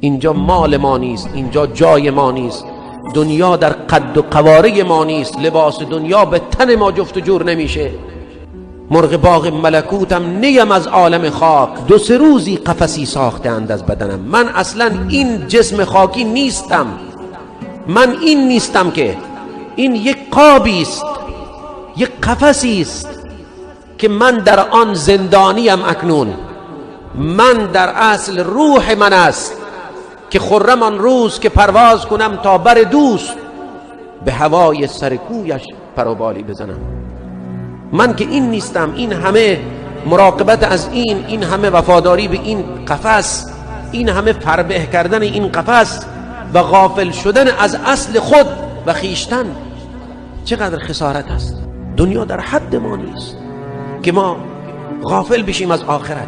اینجا مال ما نیست، اینجا جای ما نیست، دنیا در قد و قواره ما نیست، لباس دنیا به تن ما جفت و جور نمیشه. مرغ باغ ملکوتم نیم از عالم خاک، 2-3 روزی قفسی ساختند از بدنم. من اصلا این جسم خاکی نیستم، من این نیستم که این یک قابی است، یک قفسی است که من در آن زندانیم. اکنون من در اصل روح من است که خرم آن روز که پرواز کنم تا بر دوست، به هوای سر کویش پروبالی بزنم. من که این نیستم. این همه مراقبت از این همه وفاداری به این قفس، این همه فربه کردن این قفس و غافل شدن از اصل خود و خیشتن، چقدر خسارت است. دنیا در حد ما نیست که ما غافل بشیم از آخرت.